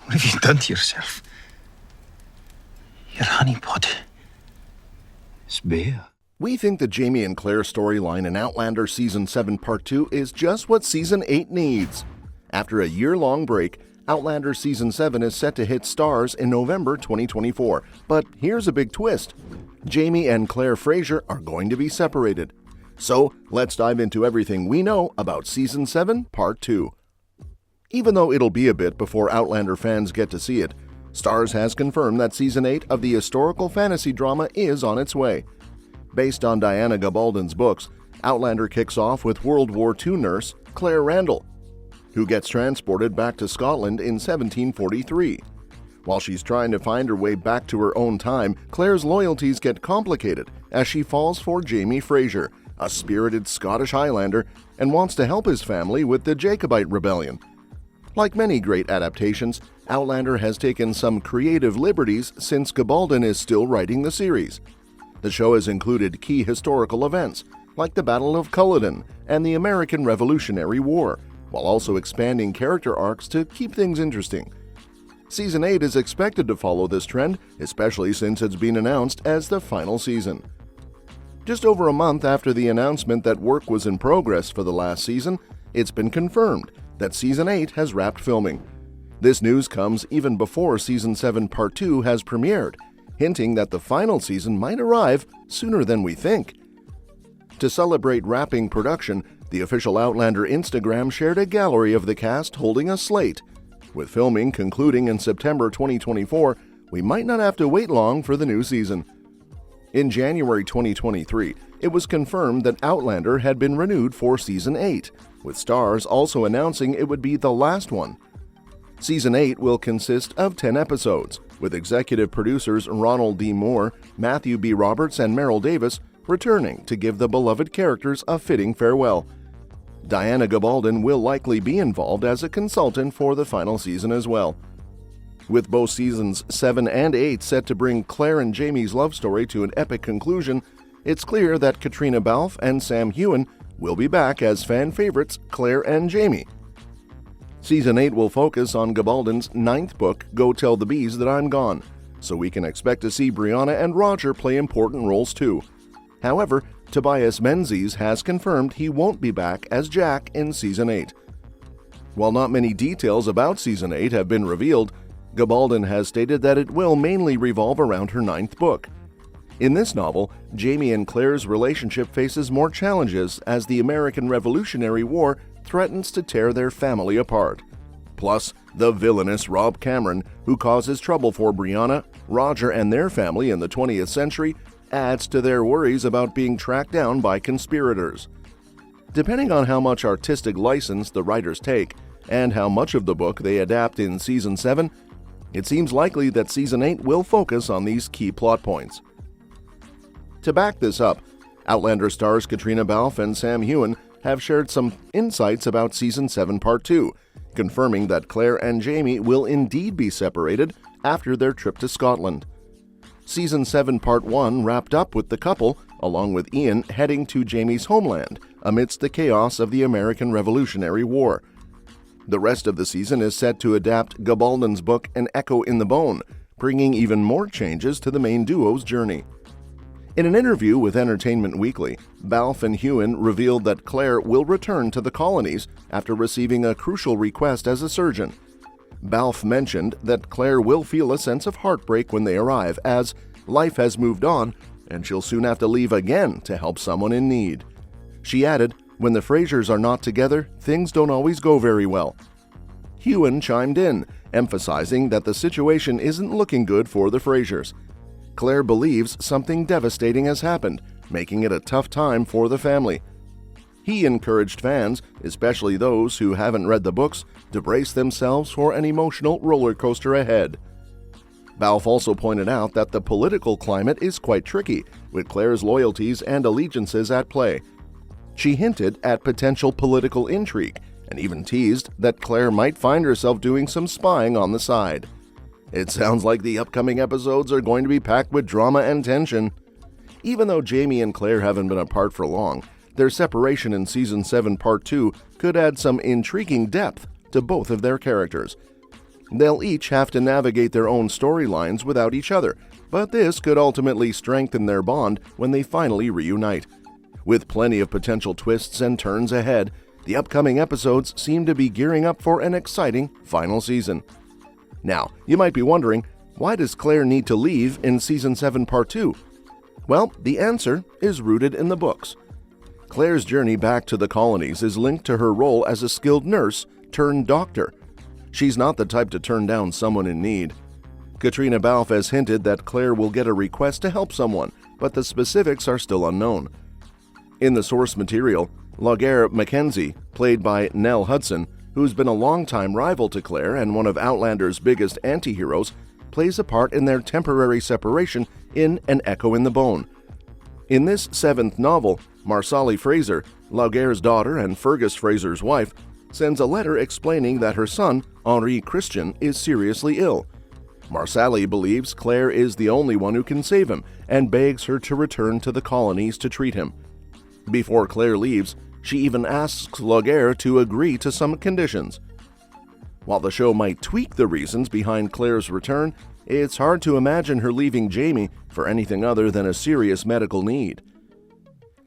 What have you done to yourself? Your honeypot is bare. We think the Jamie and Claire storyline in Outlander Season 7 Part 2 is just what Season 8 needs. After a year-long break, Outlander Season 7 is set to hit Starz in November 2024. But here's a big twist. Jamie and Claire Fraser are going to be separated. So let's dive into everything we know about Season 7 Part 2. Even though it'll be a bit before Outlander fans get to see it, Starz has confirmed that Season 8 of the historical fantasy drama is on its way. Based on Diana Gabaldon's books, Outlander kicks off with World War II nurse Claire Randall, who gets transported back to Scotland in 1743. While she's trying to find her way back to her own time, Claire's loyalties get complicated as she falls for Jamie Fraser, a spirited Scottish Highlander, and wants to help his family with the Jacobite Rebellion. Like many great adaptations, Outlander has taken some creative liberties since Gabaldon is still writing the series. The show has included key historical events, like the Battle of Culloden and the American Revolutionary War, while also expanding character arcs to keep things interesting. Season 8 is expected to follow this trend, especially since it's been announced as the final season. Just over a month after the announcement that work was in progress for the last season, it's been confirmed that Season 8 has wrapped filming. This news comes even before Season 7 Part 2 has premiered, hinting that the final season might arrive sooner than we think. To celebrate wrapping production, the official Outlander Instagram shared a gallery of the cast holding a slate. With filming concluding in September 2024, we might not have to wait long for the new season. In January 2023, it was confirmed that Outlander had been renewed for Season 8, with Starz also announcing it would be the last one. Season 8 will consist of 10 episodes, with executive producers Ronald D. Moore, Matthew B. Roberts, and Meryl Davis returning to give the beloved characters a fitting farewell. Diana Gabaldon will likely be involved as a consultant for the final season as well. With both seasons 7 and 8 set to bring Claire and Jamie's love story to an epic conclusion, it's clear that Caitriona Balfe and Sam Heughan will be back as fan favorites Claire and Jamie. Season 8 will focus on Gabaldon's 9th book, Go Tell the Bees That I'm Gone, so we can expect to see Brianna and Roger play important roles too. However, Tobias Menzies has confirmed he won't be back as Jack in Season 8. While not many details about Season 8 have been revealed, Gabaldon has stated that it will mainly revolve around her 9th book. In this novel, Jamie and Claire's relationship faces more challenges as the American Revolutionary War threatens to tear their family apart. Plus, the villainous Rob Cameron, who causes trouble for Brianna, Roger, and their family in the 20th century, adds to their worries about being tracked down by conspirators. Depending on how much artistic license the writers take and how much of the book they adapt in Season 7, it seems likely that Season 8 will focus on these key plot points. To back this up, Outlander stars Caitriona Balfe and Sam Heughan have shared some insights about Season 7 Part 2, confirming that Claire and Jamie will indeed be separated after their trip to Scotland. Season 7 Part 1 wrapped up with the couple, along with Ian, heading to Jamie's homeland amidst the chaos of the American Revolutionary War. The rest of the season is set to adapt Gabaldon's book An Echo in the Bone, bringing even more changes to the main duo's journey. In an interview with Entertainment Weekly, Balfe and Heughan revealed that Claire will return to the colonies after receiving a crucial request as a surgeon. Balfe mentioned that Claire will feel a sense of heartbreak when they arrive, as life has moved on and she'll soon have to leave again to help someone in need. She added, "When the Frasers are not together, things don't always go very well." Heughan chimed in, emphasizing that the situation isn't looking good for the Frasers. Claire believes something devastating has happened, making it a tough time for the family. He encouraged fans, especially those who haven't read the books, to brace themselves for an emotional roller coaster ahead. Balfe also pointed out that the political climate is quite tricky, with Claire's loyalties and allegiances at play. She hinted at potential political intrigue, and even teased that Claire might find herself doing some spying on the side. It sounds like the upcoming episodes are going to be packed with drama and tension. Even though Jamie and Claire haven't been apart for long, their separation in Season 7 Part 2 could add some intriguing depth to both of their characters. They'll each have to navigate their own storylines without each other, but this could ultimately strengthen their bond when they finally reunite. With plenty of potential twists and turns ahead, the upcoming episodes seem to be gearing up for an exciting final season. Now, you might be wondering, why does Claire need to leave in Season 7 Part 2? Well, the answer is rooted in the books. Claire's journey back to the colonies is linked to her role as a skilled nurse turned doctor. She's not the type to turn down someone in need. Caitriona Balfe has hinted that Claire will get a request to help someone, but the specifics are still unknown. In the source material, Laguerre Mackenzie, played by Nell Hudson, who's been a longtime rival to Claire and one of Outlander's biggest anti-heroes, plays a part in their temporary separation in An Echo in the Bone. In this 7th novel, Marsali Fraser, Laguerre's daughter and Fergus Fraser's wife, sends a letter explaining that her son, Henri Christian, is seriously ill. Marsali believes Claire is the only one who can save him and begs her to return to the colonies to treat him. Before Claire leaves, she even asks Laguerre to agree to some conditions. While the show might tweak the reasons behind Claire's return, it's hard to imagine her leaving Jamie for anything other than a serious medical need.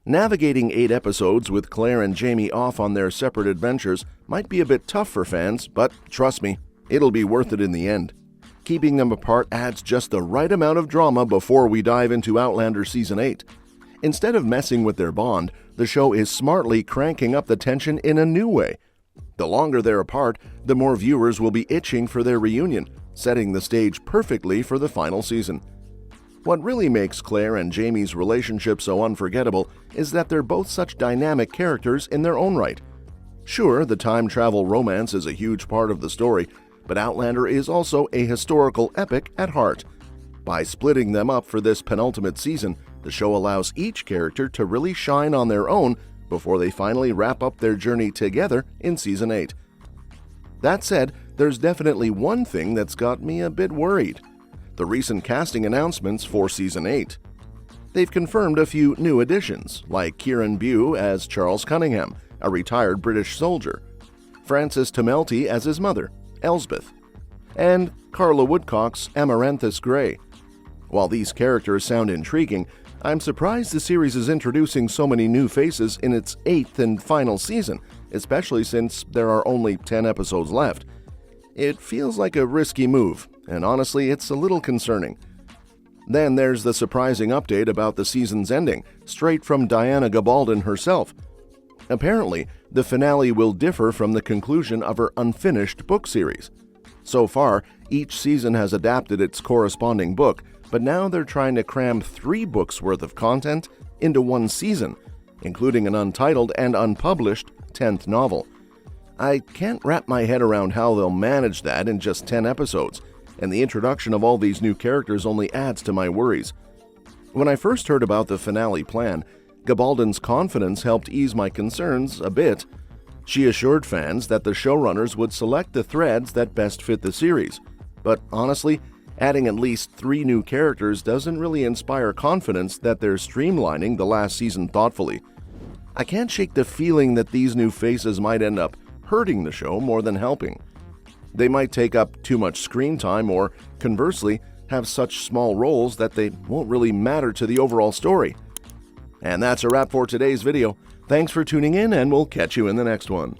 Navigating 8 episodes with Claire and Jamie off on their separate adventures might be a bit tough for fans, but trust me, it'll be worth it in the end. Keeping them apart adds just the right amount of drama before we dive into Outlander Season 8. Instead of messing with their bond, the show is smartly cranking up the tension in a new way. The longer they're apart, the more viewers will be itching for their reunion, setting the stage perfectly for the final season. What really makes Claire and Jamie's relationship so unforgettable is that they're both such dynamic characters in their own right. Sure, the time travel romance is a huge part of the story, but Outlander is also a historical epic at heart. By splitting them up for this penultimate season, the show allows each character to really shine on their own before they finally wrap up their journey together in Season 8. That said, there's definitely one thing that's got me a bit worried: the recent casting announcements for Season 8. They've confirmed a few new additions, like Kieran Bew as Charles Cunningham, a retired British soldier, Francis Tomelty as his mother, Elsbeth, and Carla Woodcock's Amaranthus Grey. While these characters sound intriguing, I'm surprised the series is introducing so many new faces in its 8th and final season, especially since there are only 10 episodes left. It feels like a risky move, and honestly, it's a little concerning. Then there's the surprising update about the season's ending, straight from Diana Gabaldon herself. Apparently, the finale will differ from the conclusion of her unfinished book series. So far, each season has adapted its corresponding book, but now they're trying to cram 3 books worth of content into one season, including an untitled and unpublished 10th novel. I can't wrap my head around how they'll manage that in just 10 episodes, and the introduction of all these new characters only adds to my worries. When I first heard about the finale plan, Gabaldon's confidence helped ease my concerns a bit. She assured fans that the showrunners would select the threads that best fit the series, but honestly, adding at least 3 new characters doesn't really inspire confidence that they're streamlining the last season thoughtfully. I can't shake the feeling that these new faces might end up hurting the show more than helping. They might take up too much screen time or, conversely, have such small roles that they won't really matter to the overall story. And that's a wrap for today's video. Thanks for tuning in, and we'll catch you in the next one.